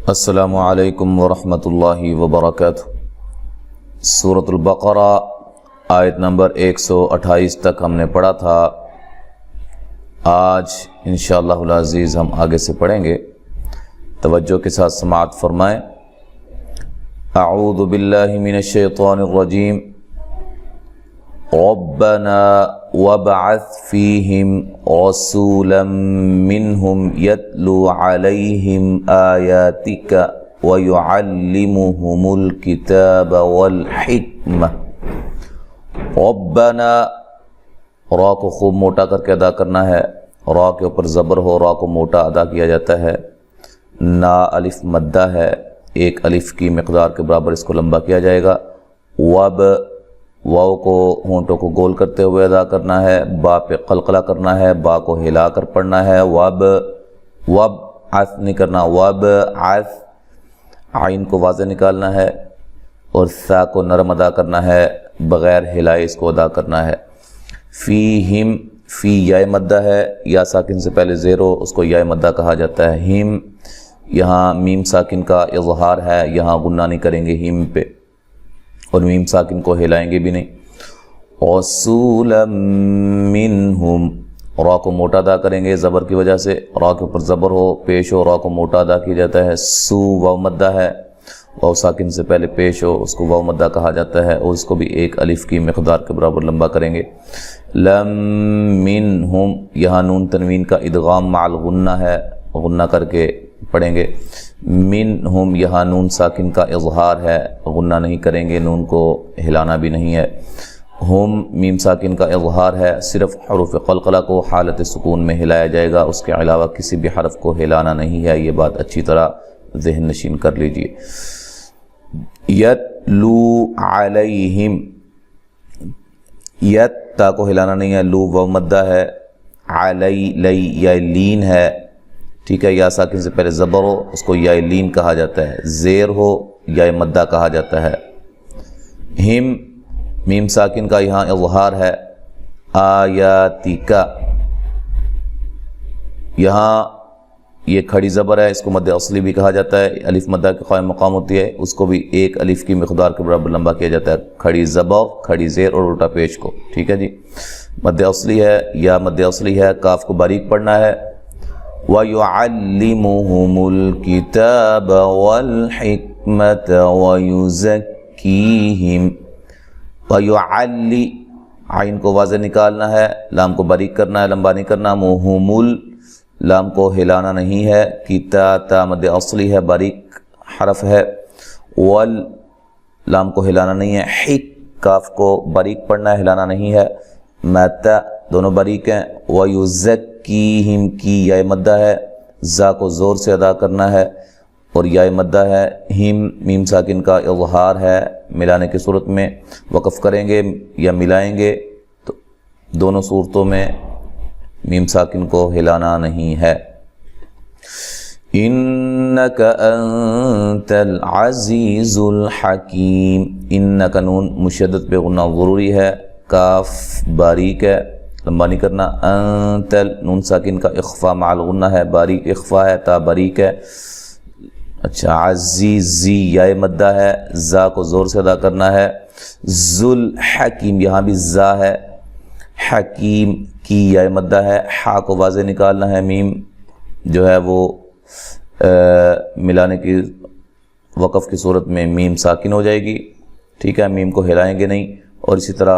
السلام علیکم ورحمۃ اللہ وبرکاتہ۔ سورۃ البقرہ آیت نمبر 128 تک ہم نے پڑھا تھا۔ آج انشاءاللہ العزیز ہم آگے سے پڑھیں گے، توجہ کے ساتھ سماعت فرمائیں۔ اعوذ باللہ من الشیطان الرجیم، ربنا وابعث فیہم رسولا منہم یتلو علیہم آیاتک ویعلمہم الکتاب والحکمہ۔ ربنا، را کو خوب موٹا کر کے ادا کرنا ہے، را کے اوپر زبر ہو، را کو موٹا ادا کیا جاتا ہے۔ نا الف مدہ ہے، ایک الف کی مقدار کے برابر اس کو لمبا کیا جائے گا۔ وب، واو کو ہونٹوں کو گول کرتے ہوئے ادا کرنا ہے، با پہ قلقلہ کرنا ہے، با کو ہلا کر پڑھنا ہے۔ وب، وب عث نہیں کرنا، وب عث، عین کو واضح نکالنا ہے اور سا کو نرم ادا کرنا ہے، بغیر ہلائے اس کو ادا کرنا ہے۔ فیہم، فی یا مدہ ہے، یا ساکن سے پہلے زیر ہو اس کو یا مدہ کہا جاتا ہے۔ ہم، یہاں میم ساکن کا اظہار ہے، یہاں غنہ نہیں کریں گے ہم پہ، اور میم ساکن کو ہلائیں گے بھی نہیں۔ رسولا منہم، را کو موٹا ادا کریں گے زبر کی وجہ سے، را کے اوپر زبر ہو، پیش ہو، را کو موٹا ادا کیا جاتا ہے۔ سو واو مدہ ہے، واو ساکن سے پہلے پیش ہو اس کو واو مدہ کہا جاتا ہے، اور اس کو بھی ایک الف کی مقدار کے برابر لمبا کریں گے۔ لم منہم، یہاں نون تنوین کا ادغام مع الغنہ ہے، غنہ کر کے پڑھیں گے۔ منہم، یہاں نون ساکن کا اظہار ہے، غنہ نہیں کریں گے، نون کو ہلانا بھی نہیں ہے۔ ہم، میم ساکن کا اظہار ہے، صرف حروف قلقلہ کو حالت سکون میں ہلایا جائے گا، اس کے علاوہ کسی بھی حرف کو ہلانا نہیں ہے، یہ بات اچھی طرح ذہن نشین کر لیجئے۔ یتلو علیہم، یت تا کو ہلانا نہیں ہے، لو و مدہ ہے، علی لی یا لین ہے، ٹھیک ہے، یا ساکن سے پہلے زبر ہو اس کو یا لین کہا جاتا ہے، زیر ہو یا مدہ کہا جاتا ہے۔ ہم، میم ساکن کا یہاں اظہار ہے، آیاتکا، یہاں یہ کھڑی زبر ہے، اس کو مد اصلی بھی کہا جاتا ہے، الف مدہ کے قائم مقام ہوتی ہے، اس کو بھی ایک الف کی مقدار کے برابر لمبا کیا جاتا ہے، کھڑی زبر، کھڑی زیر اور الٹا پیش کو، ٹھیک ہے جی۔ مد اصلی ہے یا مد اصلی ہے، کاف کو باریک پڑھنا ہے۔ وَيُعَلِّمُهُمُ الْكِتَابَ وَالْحِكْمَةَ وَيُزَكِّيهِمْ۔ وَيُعَلِّ، عین کو واضح نکالنا ہے، لام کو باریک کرنا ہے، لمبا نہیں کرنا۔ مُهُمُ، لام کو ہلانا نہیں ہے، کتا تا مد اصلی ہے، باریک حرف ہے۔ وَال، لام کو ہلانا نہیں ہے۔ حِک، کاف کو باریک پڑھنا ہے، ہلانا نہیں ہے۔ مَتا، دونوں باریک ہیں۔ وَيُزَكِّيهِمْ، کی یا مدہ ہے، زا کو زور سے ادا کرنا ہے اور یا مدہ ہے۔ ہم، میم ساکن کا اظہار ہے، ملانے کی صورت میں وقف کریں گے یا ملائیں گے تو دونوں صورتوں میں میم ساکن کو ہلانا نہیں ہے۔ انک انت العزیز الحکیم، انک نون مشدد پہ غنہ ضروری ہے، کاف باریک ہے، لمبا نہیں کرنا۔ انت، نون ساکن کا اخفا مع الغنہ ہے، باریک اخفا ہے، تا باریک ہے۔ اچھا، عزیزی یا مدہ ہے، زا کو زور سے ادا کرنا ہے۔ ذل حکیم، یہاں بھی زا ہے، حکیم کی یا مدہ ہے، حا کو واضح نکالنا ہے، میم جو ہے وہ ملانے کی وقف کی صورت میں میم ساکن ہو جائے گی، ٹھیک ہے، میم کو ہلائیں گے نہیں، اور اسی طرح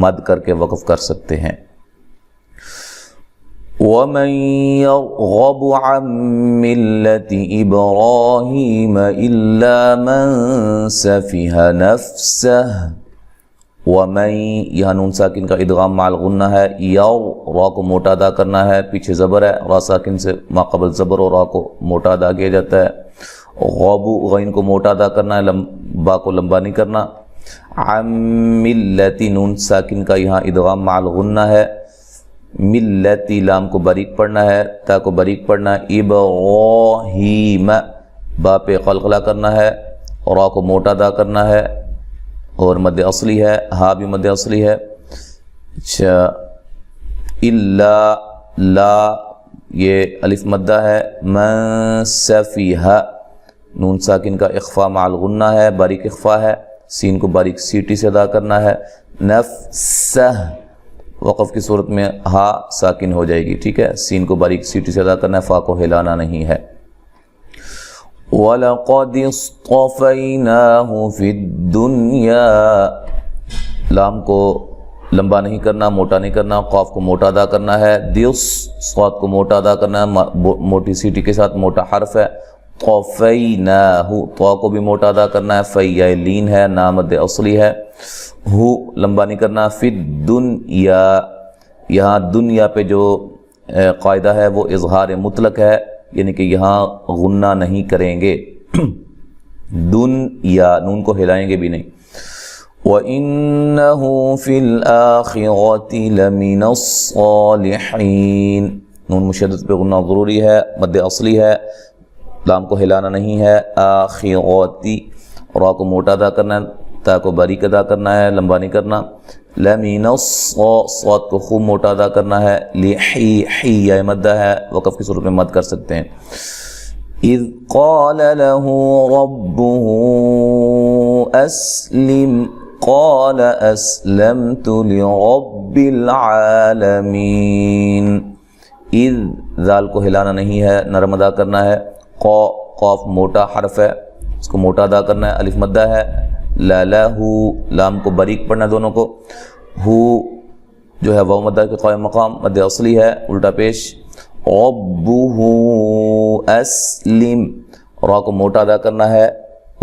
مد کر کے وقف کر سکتے ہیں۔ وَمَن يَرْغَبُ عَن مِّلَّةِ إِبْرَاهِيمَ إِلَّا مَن سَفِهَ نَفْسَهُ۔ وَمَن، یہاں نون ساکن کا ادغام مع الغنہ ہے، یَر، را کو موٹا ادا کرنا ہے، پیچھے زبر ہے، را ساکن سے ما قبل زبر اور را کو موٹا ادا کیا جاتا ہے۔ غبو، غین کو موٹا ادا کرنا ہے، با کو لمبا نہیں کرنا۔ عن ملتی، نون ساکن کا یہاں ادغام مع الغنہ ہے، ملتی، لام کو باریک پڑھنا ہے، تا کو باریک پڑھنا ہے۔ ابراہیم، با پہ قلقلہ کرنا ہے، را کو موٹا ادا کرنا ہے اور مد اصلی ہے، ہا بھی مد اصلی ہے۔ اچھا، الا، لا یہ الف مدہ ہے، من سفیہ، نون ساکن کا اخفا مع الغنہ ہے، باریک اخفا ہے، سین کو باریک سیٹی سے ادا کرنا ہے۔ نفسہ وقف کی صورت میں ہا ساکن ہو جائے گی، ٹھیک ہے، سین کو باریک سیٹی سے ادا کرنا ہے، فا کو ہلانا نہیں ہے۔ وَلَقَدِ اصْطَفَيْنَاهُ فِي الدُّنْيَا، لام کو لمبا نہیں کرنا، موٹا نہیں کرنا، قاف کو موٹا ادا کرنا ہے، دیس صاد کو موٹا ادا کرنا ہے، موٹی سیٹی کے ساتھ موٹا حرف ہے۔ طَفَيْنَاهُ، طا کو بھی موٹا ادا کرنا ہے، فَيَّ لین ہے، نا مد اصلی ہے، ہو لمبا نہیں کرنا۔ فی الدنیا، یہاں دنیا پہ جو قاعدہ ہے وہ اظہار مطلق ہے، یعنی کہ یہاں غنہ نہیں کریں گے، دنیا نون کو ہلائیں گے بھی نہیں۔ وَإِنَّهُ فِي الْآخِرَةِ لَمِنَ الصَّالِحِينَ، نون مشدد پہ غنہ ضروری ہے، مد اصلی ہے، لام کو ہلانا نہیں ہے۔ آخرتی، را کو موٹا ادا کرنا ہے، تا کو باریک ادا کرنا ہے، لمبا نہیں کرنا۔ لَمِنَ صاد کو خوب موٹا ادا کرنا ہے، لحی حی یا مدہ ہے، وقف کی صورت میں مد کر سکتے ہیں۔ اذ قال له ربه اسلم قال اسلمت لرب العالمین، اذ ذال کو ہلانا نہیں ہے، نرم ادا کرنا ہے۔ قاف موٹا حرف ہے، اس کو موٹا ادا کرنا ہے، الف مدہ ہے۔ لہو لام کو باریک پڑھنا ہے دونوں کو، ہو جو ہے واو مدہ کے قائم مقام، مد اصلی ہے، الٹا پیش۔ ربہ اسلم، را کو موٹا ادا کرنا ہے،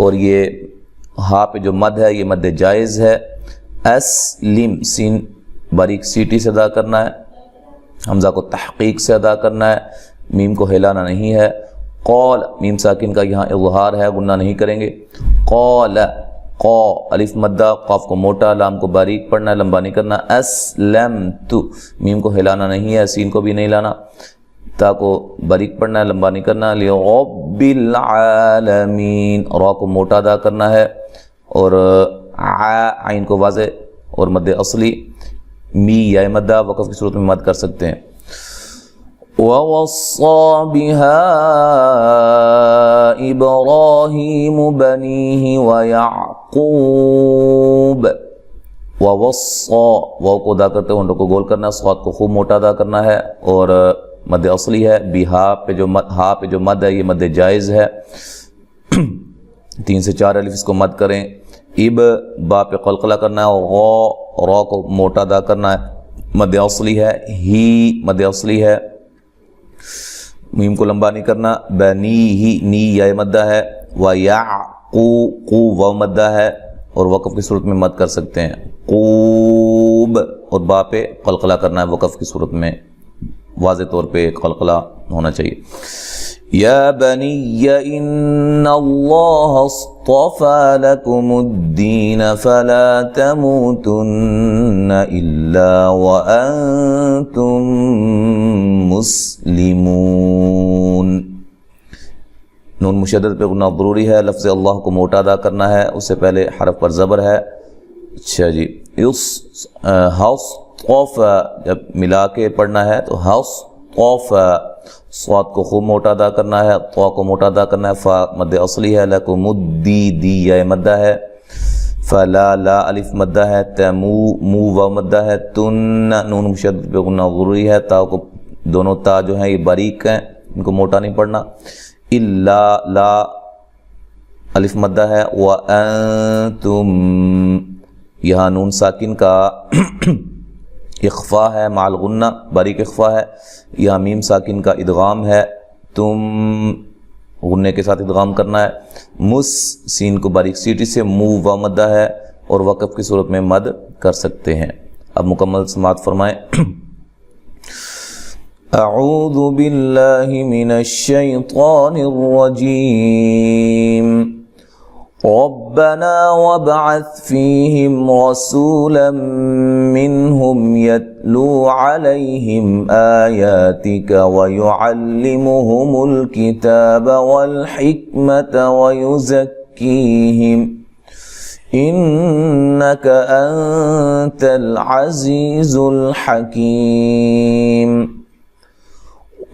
اور یہ ہا پہ جو مد ہے یہ مد جائز ہے۔ اسلم، سین باریک سیٹی سے ادا کرنا ہے، حمزہ کو تحقیق سے ادا کرنا ہے، میم کو ہلانا نہیں ہے۔ قول، میم ساکن کا یہاں اظہار ہے، غنہ نہیں کریں گے۔ قول، قا الف مدہ، قاف کو موٹا، لام کو باریک پڑھنا ہے، لمبا نہیں کرنا۔ اسلمت، میم کو ہلانا نہیں ہے، سین کو بھی نہیں لانا، تا کو باریک پڑھنا ہے، لمبا نہیں کرنا۔ لرب العالمین، را کو موٹا ادا کرنا ہے، اور عین کو واضح اور مد اصلی، می یا مدہ وقف کی صورت میں مد کر سکتے ہیں۔ وَوَصَّى بِهَا إِبْرَاهِيمُ بَنِيهِ وَيَعْقُوبُ، وَوَصَّى واو کو ادا کرتے ہوئے ہونٹوں کو گول کرنا ہے، صاد کو خوب موٹا ادا کرنا ہے، اور مد اصلی ہے۔ بِہا پہ جو مد، ہا پہ جو مد ہے یہ مد جائز ہے، 3 سے 4 الف اس کو مد کریں۔ اب با پہ قلقلہ کرنا ہے، اور را کو موٹا ادا کرنا ہے، مد اصلی ہے۔ ہی مد اصلی ہے، میم کو لمبا نہیں کرنا۔ بنی ہی، نی یا مدہ ہے۔ وَيَعْقُو واو مدہ ہے، اور وقف کی صورت میں مد کر سکتے ہیں۔ قوب، اور با پہ قلقلہ کرنا ہے، وقف کی صورت میں واضح طور پہ قلقلہ ہونا چاہیے۔ یا بنی ان اللہ اصطفى لکم الدین فلا تموتن الا وانتم مسلمون، نون مشدد پہ غنہ ضروری ہے، لفظ اللہ کو موٹا ادا کرنا ہے، اس سے پہلے حرف پر زبر ہے۔ اچھا جی، ہاؤس قوف جب ملا کے پڑھنا ہے تو ہاؤس قوف، صاد کو خوب موٹا ادا کرنا ہے، طا کو موٹا ادا کرنا ہے، فا مد اصلی ہے۔ لکم الدی، دی یا مدہ ہے۔ فلا، لا الف مدہ ہے۔ تمو، مو واو مدہ ہے۔ تن، نون مشدد پہ غنہ ضروری ہے، تا کو دونوں تا جو ہیں یہ باریک ہیں، ان کو موٹا نہیں پڑھنا۔ الا، لا الف مدہ ہے۔ وانتم، یہاں نون ساکن کا اخفا ہے مع الغنہ، باریک اخفا ہے، یہاں میم ساکن کا ادغام ہے، تم غنے کے ساتھ ادغام کرنا ہے۔ مس، سین کو باریک سیٹی سے، مو و مدہ ہے، اور وقف کی صورت میں مد کر سکتے ہیں۔ اب مکمل سماعت فرمائیں۔ اعوذ باللہ من الشیطان الرجیم، ربنا وابعث فيهم رسولا منهم يتلو عليهم آياتك ويعلمهم الكتاب والحكمة ويزكيهم إنك أنت العزيز الحكيم